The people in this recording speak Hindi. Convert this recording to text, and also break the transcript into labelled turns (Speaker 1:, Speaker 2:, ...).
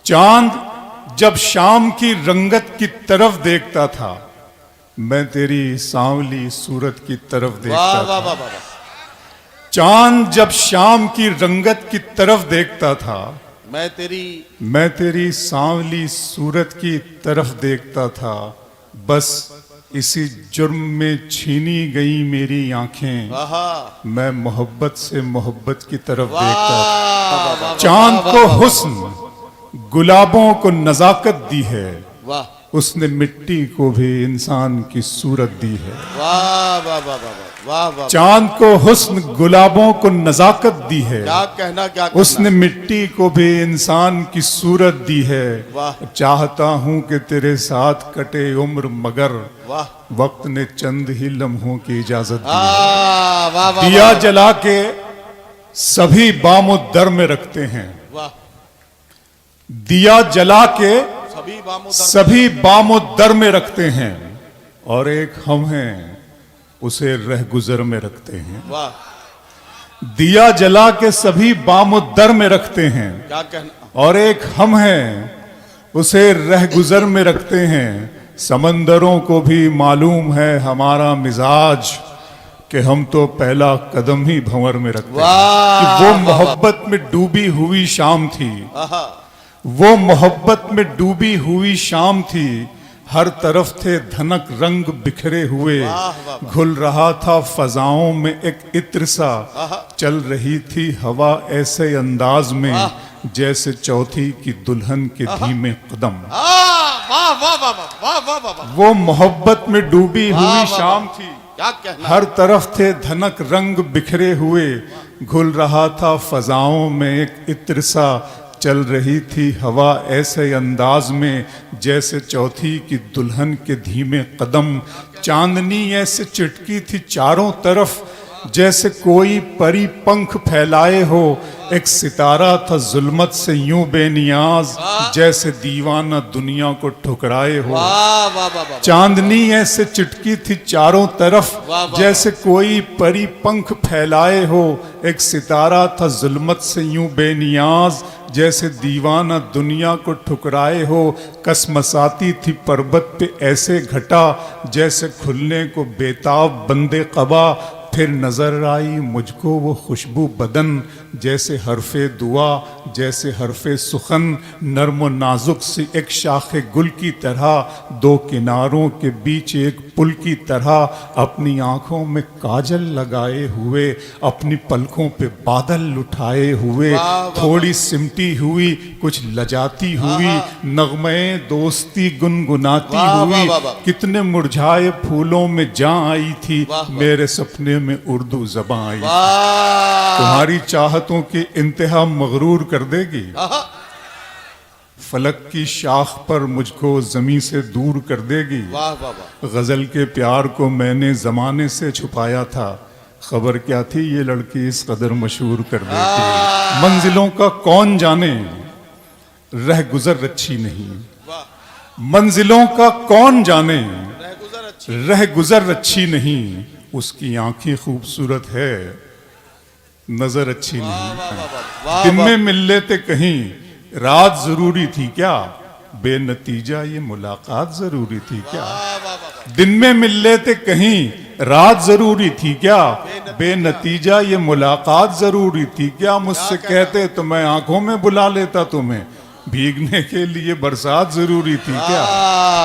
Speaker 1: चांद जब शाम की रंगत की तरफ देखता था, मैं तेरी सांवली सूरत की तरफ देखता था। चांद जब शाम की रंगत की तरफ देखता था, मैं तेरी सांवली सूरत की तरफ देखता था। बस इसी जुर्म में छीनी गई मेरी आंखें, मैं मोहब्बत से मोहब्बत की तरफ देखता था। चांद को हुस्न, गुलाबों को नजाकत दी है, उसने मिट्टी को भी इंसान की सूरत दी है। चांद को हुस्न, गुलाबों को नजाकत दी है,
Speaker 2: क्या
Speaker 1: उसने मिट्टी को भी इंसान की सूरत दी है। चाहता हूं कि तेरे साथ कटे उम्र, मगर वक्त ने चंद ही लम्हों की इजाजत दी है। दिया जला के सभी बामो दर में रखते हैं, दिया जला के सभी बामो दर में रखते हैं, और एक हम हैं उसे रह गुजर में रखते हैं। दिया जला के सभी बामो दर में रखते हैं,
Speaker 2: क्या कहना,
Speaker 1: और एक हम हैं उसे रह गुजर में रखते हैं। समंदरों को भी मालूम है हमारा मिजाज, कि हम तो पहला कदम ही भंवर में रखते हैं। कि वो मोहब्बत में डूबी हुई शाम थी, वो मोहब्बत में डूबी हुई शाम थी। हर तरफ थे धनक रंग बिखरे हुए, घुल रहा था फजाओं में एक इत्र सा। चल रही थी हवा ऐसे अंदाज में, जैसे चौथी की दुल्हन के धीमे कदम। वो मोहब्बत में डूबी हुई शाम थी, हर तरफ थे धनक रंग बिखरे हुए, घुल रहा था फजाओं में एक इत्र सा। चल रही थी हवा ऐसे अंदाज में, जैसे चौथी की दुल्हन के धीमे कदम। चांदनी ऐसे चिटकी थी चारों तरफ, जैसे कोई परी पंख फैलाए हो। एक सितारा था जुल्मत से यूं बेनियाज, जैसे दीवाना दुनिया को ठुकराए हो। चांदनी ऐसे चिटकी थी चारों तरफ, जैसे कोई परी पंख फैलाए हो। एक सितारा था जुल्मत से यूं बेनियाज, जैसे दीवाना दुनिया को ठुकराए हो। कसमसाती थी पर्वत पे ऐसे घटा, जैसे खुलने को बेताब बंदे कबा। फिर नजर आई मुझको वो खुशबू बदन, जैसे हरफे दुआ, जैसे हरफे सुखन। नर्म नाजुक सी एक शाखे गुल की तरह, दो किनारों के बीच एक पुल की तरह। अपनी आंखों में काजल लगाए हुए, अपनी पलकों पे बादल उठाए हुए। थोड़ी सिमटी हुई, कुछ लजाती हुई, नगमे दोस्ती गुनगुनाती हुई। कितने मुरझाए फूलों में जा आई थी, मेरे सपने में उर्दू ज़बान आई। तुम्हारी चाहतों की इंतहा मगरूर कर देगी, फलक की शाख पर मुझको जमीन से दूर कर देगी। गजल के प्यार को मैंने जमाने से छुपाया था, खबर क्या थी ये लड़की इस कदर मशहूर कर देती। मंजिलों का कौन जाने, रह गुजर अच्छी नहीं। मंजिलों का कौन जाने, रह गुजर अच्छी नहीं। उसकी आंखें खूबसूरत है, नजर अच्छी नहीं। दिन में मिल लेते कहीं, रात जरूरी थी क्या, बेनतीजा ये मुलाकात जरूरी थी क्या। दिन में मिल लेते कहीं, रात जरूरी थी क्या, बेनतीजा ये मुलाकात जरूरी थी क्या। मुझसे कहते तो मैं आंखों में बुला लेता तुम्हें, भीगने के लिए बरसात जरूरी थी क्या।